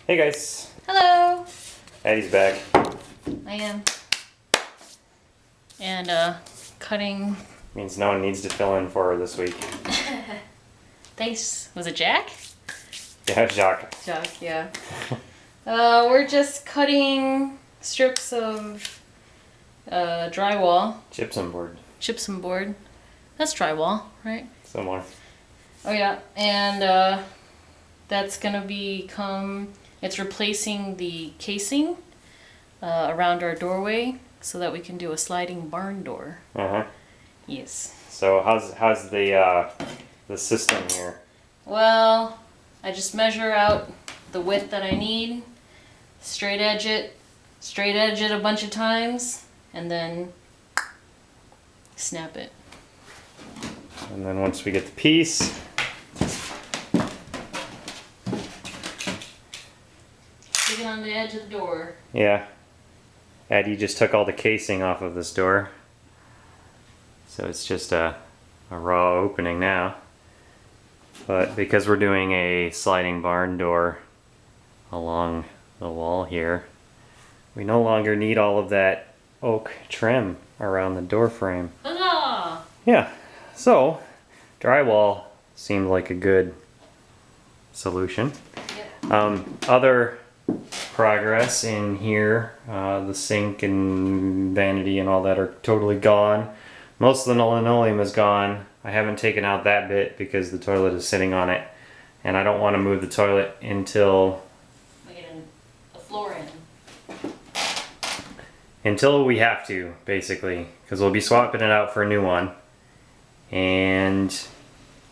Hey guys, Hello! Addie's back. I am. And, cutting... Means no one needs to fill in for her this week. Thanks. Was it Jack? Yeah, Jacques. Jack, yeah. We're just cutting strips of drywall. Gypsum board. Gypsum board. That's drywall, right? Similar. Oh yeah, and that's gonna it's replacing the casing around our doorway so that we can do a sliding barn door. Uh-huh. Yes. So how's the system here? Well, I just measure out the width that I need, straight edge it a bunch of times, and then snap it. And then once we get the piece, Stick it on the edge of the door. yeah, Addie just took all the casing off of this door. So it's just a raw opening now. But because we're doing a sliding barn door along the wall here, we no longer need all of that oak trim around the door frame. Huzzah! Yeah, so drywall seemed like a good solution. Yep. Other progress in here, the sink and vanity and all that are totally gone. Most of the linoleum is gone. I haven't taken out that bit because the toilet is sitting on it, and I don't want to move the toilet until a floor in. we have to, basically, because we'll be swapping it out for a new one, and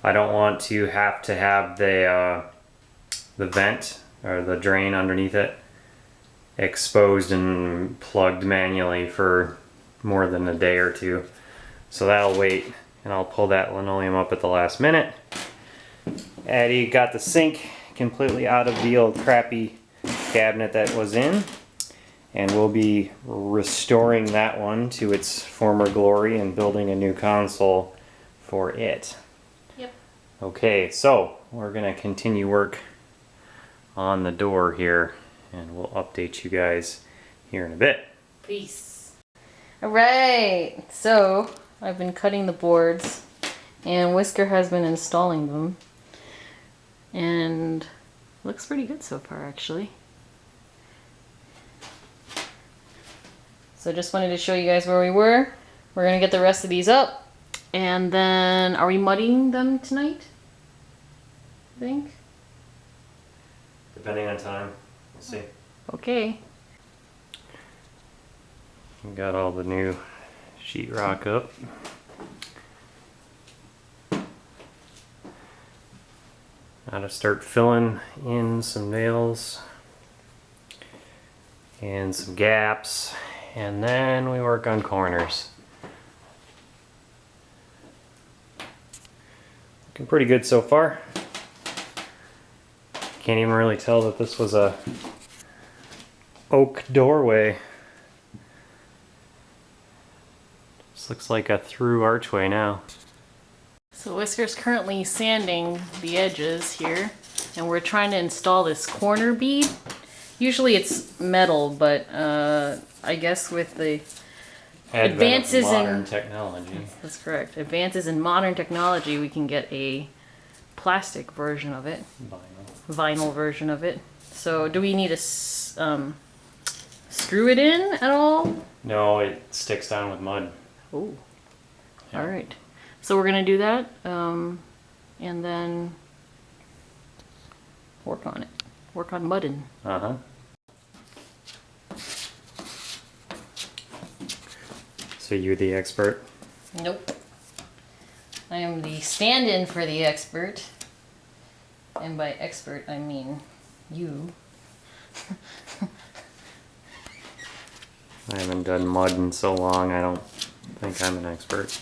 I don't want to have the vent or the drain underneath it exposed and plugged manually for more than a day or two. So that'll wait, and I'll pull that linoleum up at the last minute. Addie got the sink completely out of the old crappy cabinet that was in, and we'll be restoring that one to its former glory and building a new console for it. Yep. Okay, so we're gonna continue work on the door here, and we'll update you guys here in a bit. Peace. Alright, so I've been cutting the boards and Whisker has been installing them, and looks pretty good so far actually. So just wanted to show you guys where we were. We're gonna get the rest of these up, and then are we mudding them tonight? I think. Depending on time, we'll see. Okay. We got all the new sheetrock up. Now to start filling in some nails and some gaps, and then we work on corners. Looking pretty good so far. Can't even really tell that this was a oak doorway. This looks like a through archway now. So Whisker's currently sanding the edges here, and we're trying to install this corner bead. Usually it's metal, but I guess with the advances of modern technology. That's correct. Advances in modern technology, we can get a plastic version of it. Vinyl version of it. So do we need to screw it in at all? No, it sticks down with mud. Oh. Yeah. All right. So we're gonna do that, and then work on it. Work on mudding. Uh-huh. So you're the expert? Nope. I am the stand-in for the expert. And by expert, I mean you. I haven't done mud in so long, I don't think I'm an expert.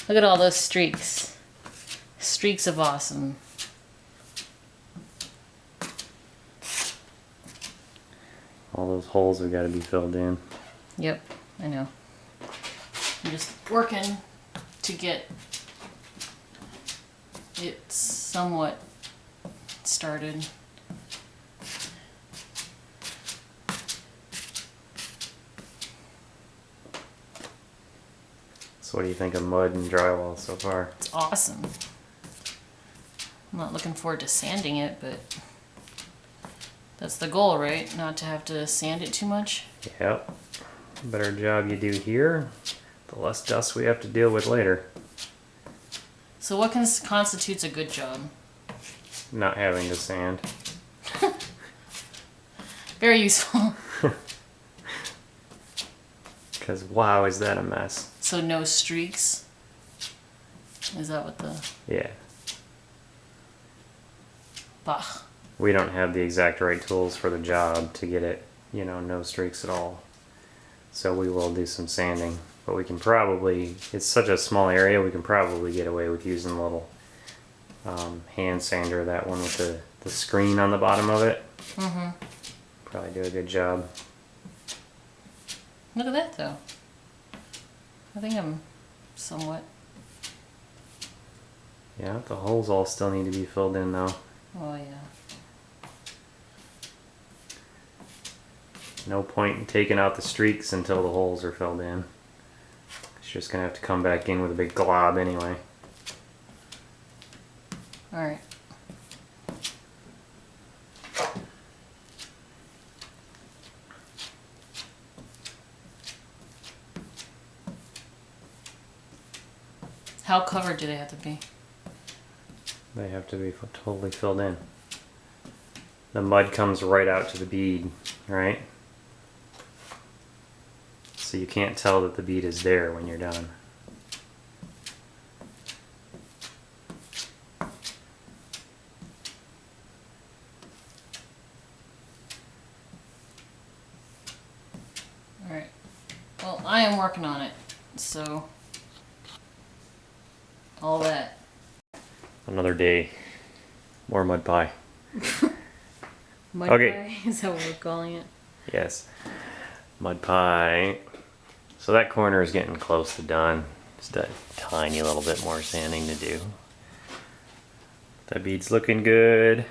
Look at all those streaks. Streaks of awesome. All those holes have got to be filled in. Yep, I know. I'm just working to get it's somewhat started. So what do you think of mud and drywall so far? It's awesome. I'm not looking forward to sanding it, but that's the goal, right? Not to have to sand it too much. Yep. The better job you do here, the less dust we have to deal with later. So what constitutes a good job? Not having to sand. Very useful. Because wow, is that a mess. So no streaks? Is that what the... Yeah. Bah. We don't have the exact right tools for the job to get it, you know, no streaks at all. So we will do some sanding. But we can probably, it's such a small area, we can probably get away with using a little hand sander, that one with the screen on the bottom of it. Mm-hmm. Probably do a good job. Look at that, though. I think I'm somewhat... Yeah, the holes all still need to be filled in though. Oh, yeah. No point in taking out the streaks until the holes are filled in. It's just gonna have to come back in with a big glob anyway. Alright. How covered do they have to be? They have to be totally filled in. The mud comes right out to the bead, right? So you can't tell that the bead is there when you're done. Alright. Well, I am working on it, so... all that. Another day. More mud pie. Mud Okay. pie is that what we're calling it? Yes. Mud pie. So that corner is getting close to done. Just a tiny little bit more sanding to do. That bead's looking good.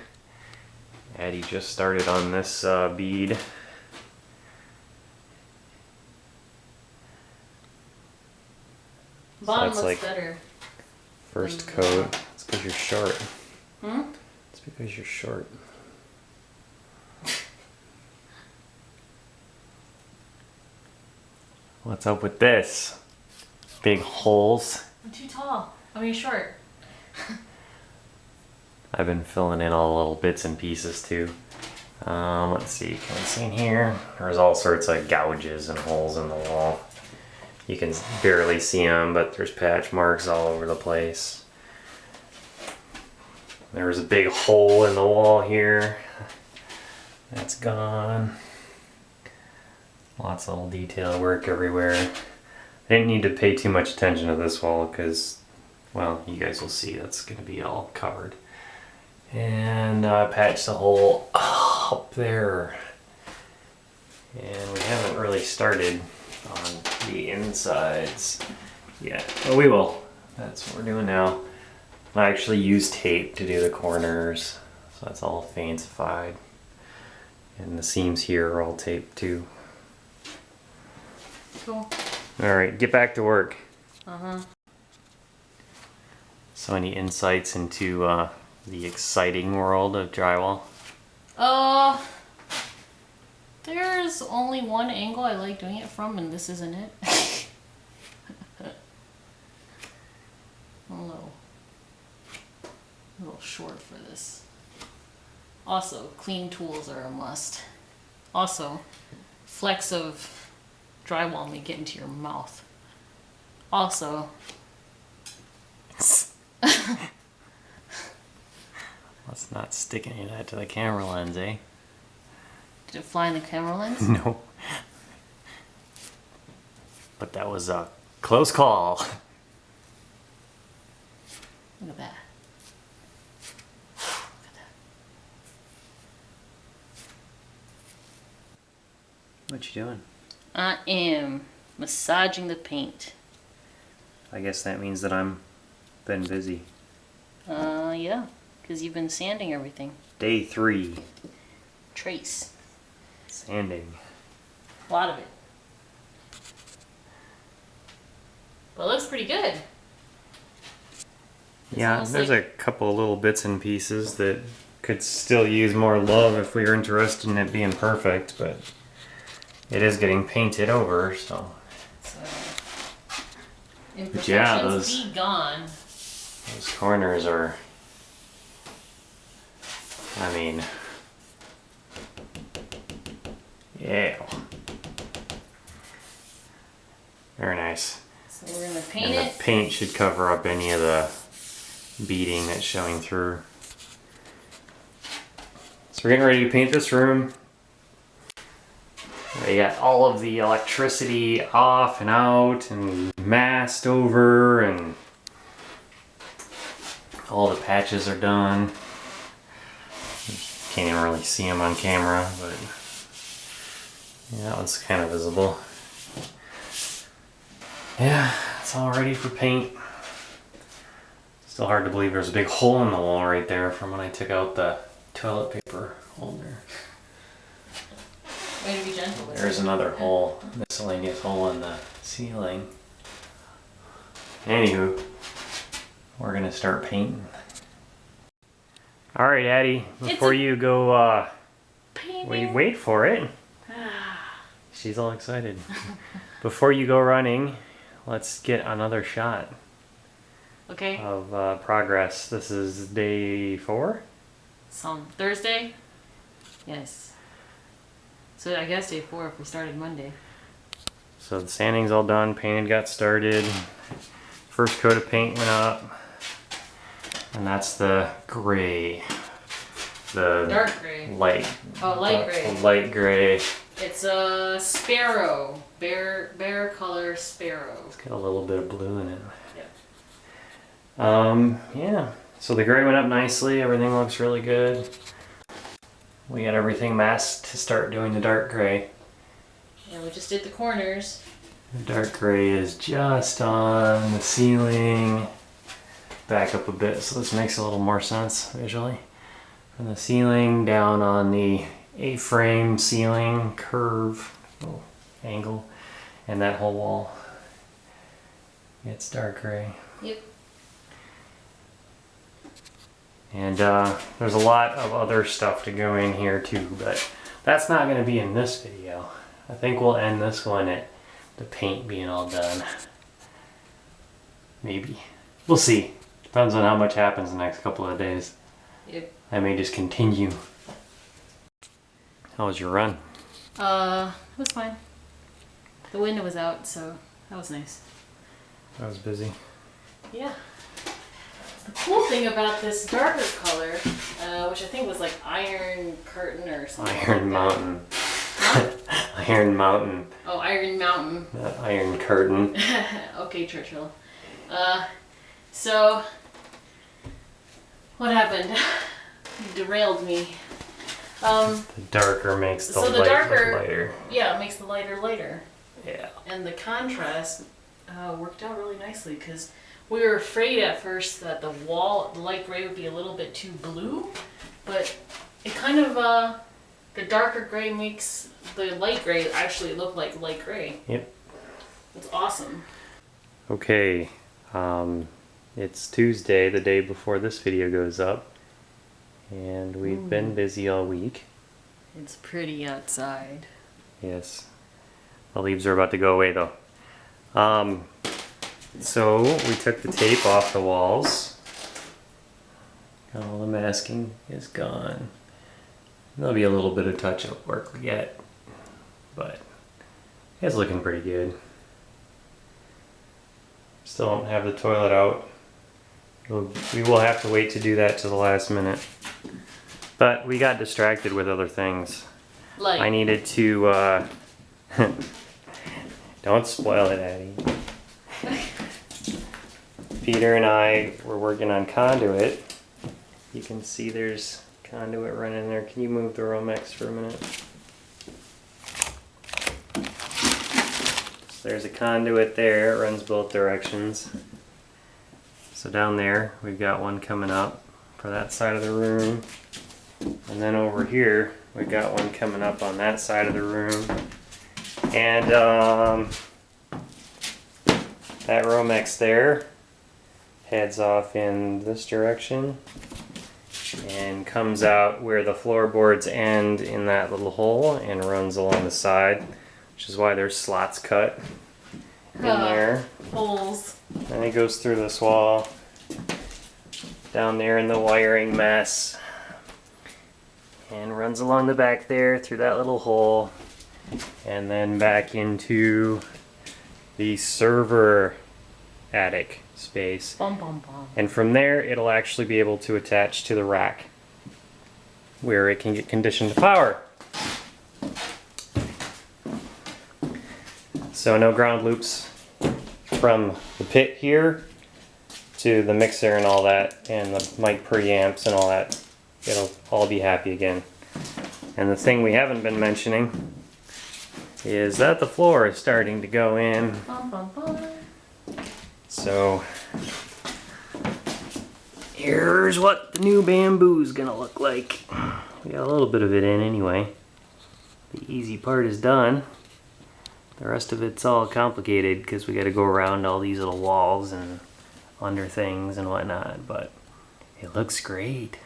Addie just started on this bead. Bottom that's looks like better. First coat. It's because you're short. Hmm? It's because you're short. What's up with this? Big holes. I'm too tall. I mean, short. I've been filling in all the little bits and pieces too. Let's see, can we see in here? There's all sorts of gouges and holes in the wall. You can barely see them, but there's patch marks all over the place. There was a big hole in the wall here. That's gone. Lots of little detail work everywhere. I didn't need to pay too much attention to this wall because, well, you guys will see that's going to be all covered. And patch the hole up there. And we haven't really started on the insides yet, but we will. That's what we're doing now. I actually use tape to do the corners, so that's all fancified. And the seams here are all taped too. Cool. Alright, get back to work. Uh-huh. So any insights into the exciting world of drywall? There's only one angle I like doing it from, and this isn't it. A little short for this. Also, clean tools are a must. Also, flecks of drywall may get into your mouth. Also, Let's not stick any of that to the camera lens, eh? did it fly in the camera lens? No. But that was a close call. Look at that. Look at that. What you doing? I am massaging the paint. I guess that means that I'm been busy. Yeah, because you've been sanding everything. Day 3. Trace. Sanding. A lot of it. But it looks pretty good. Yeah, almost there's like- a couple of little bits and pieces that could still use more love if we were interested in it being perfect, but it is getting painted over, so. So, But yeah, imperfections be gone. those corners are, I mean, yeah. Very nice. So we're gonna paint And it. the paint should cover up any of the beading that's showing through. So we're getting ready to paint this room. We got all of the electricity off and out and masked over, and all the patches are done. Can't even really see them on camera, but yeah, that one's kind of visible. Yeah, it's all ready for paint. Still hard to believe there's a big hole in the wall right there from when I took out the toilet paper holder. Way to be gentle with There's it. another hole, miscellaneous hole in the ceiling. Anywho, we're gonna start painting. All right, Addie, before you go, Painting. wait for it. She's all excited. Before you go running, let's get another shot Okay. of progress. This is day 4. Some Thursday? Yes. So I guess day 4 if we started Monday. So the sanding's all done, painted got started. First coat of paint went up. And that's the gray. The Dark gray. light. Oh, light gray. The light gray. It's a sparrow. Bear color sparrow. It's got a little bit of blue in it. Yep. Yeah. So the gray went up nicely, everything looks really good. We got everything masked to start doing the dark gray. Yeah, we just did the corners. The dark gray is just on the ceiling. Back up a bit so this makes a little more sense visually. From the ceiling down on the A-frame ceiling curve, little angle, and that whole wall. It's dark gray. Yep. And there's a lot of other stuff to go in here too, but that's not going to be in this video. I think we'll end this one at the paint being all done. Maybe. We'll see. Depends on how much happens the next couple of days. Yep. I may just continue. How was your run? It was fine. The wind was out, so that was nice. I was busy. Yeah. The cool thing about this darker color, which I think was like Iron Curtain or something. Iron like that. Mountain. Huh? Iron Mountain. Oh, Iron Mountain. Not Iron Curtain. Okay, Churchill. So, what happened? You derailed me. The darker makes the So the light darker- look lighter. Yeah, it makes the lighter lighter. Yeah. And the contrast worked out really nicely because we were afraid at first that the light gray would be a little bit too blue, but it kind of, the darker gray makes the light gray actually look like light gray. Yep. It's awesome. Okay. It's Tuesday, the day before this video goes up. And we've been busy all week. It's pretty outside. Yes. The leaves are about to go away though. So we took the tape off the walls. All the masking is gone. There'll be a little bit of touch-up work yet, but it's looking pretty good. Still don't have the toilet out. We will have to wait to do that to the last minute. But we got distracted with other things. Like, I needed to, don't spoil it, Addie. Peter and I were working on conduit. You can see there's conduit running there. Can you move the Romex for a minute? There's a conduit there, it runs both directions. So down there, we've got one coming up for that side of the room. And then over here, we've got one coming up on that side of the room. And that Romex there heads off in this direction and comes out where the floorboards end in that little hole and runs along the side, which is why there's slots cut in there. Holes. And it goes through this wall, down there in the wiring mess, and runs along the back there through that little hole, and then back into the server attic space. Bum, bum, bum. And from there, it'll actually be able to attach to the rack where it can get conditioned to power. So no ground loops from the pit here to the mixer and all that, and the mic preamps and all that. It'll all be happy again. And the thing we haven't been mentioning is that the floor is starting to go in. Bum, bum, bum. So here's what the new bamboo's gonna look like. We got a little bit of it in anyway. The easy part is done. The rest of it's all complicated because we got to go around all these little walls and under things and whatnot, but it looks great.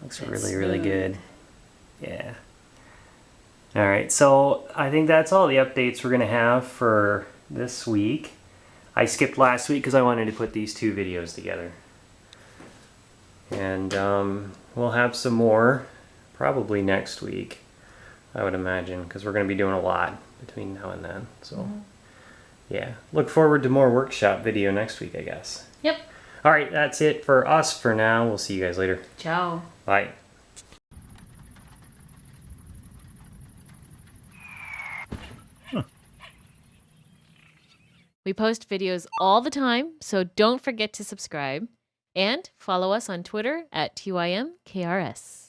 Looks really, really good. Yeah. All right, so I think that's all the updates we're gonna have for this week. I skipped last week because I wanted to put these two videos together. And we'll have some more probably next week, I would imagine, because we're going to be doing a lot between now and then. So, yeah, look forward to more Wrkshp video next week, I guess. Yep. All right, that's it for us for now. We'll see you guys later. Ciao. Bye. We post videos all the time, so don't forget to subscribe. And follow us on Twitter at TYMKRS.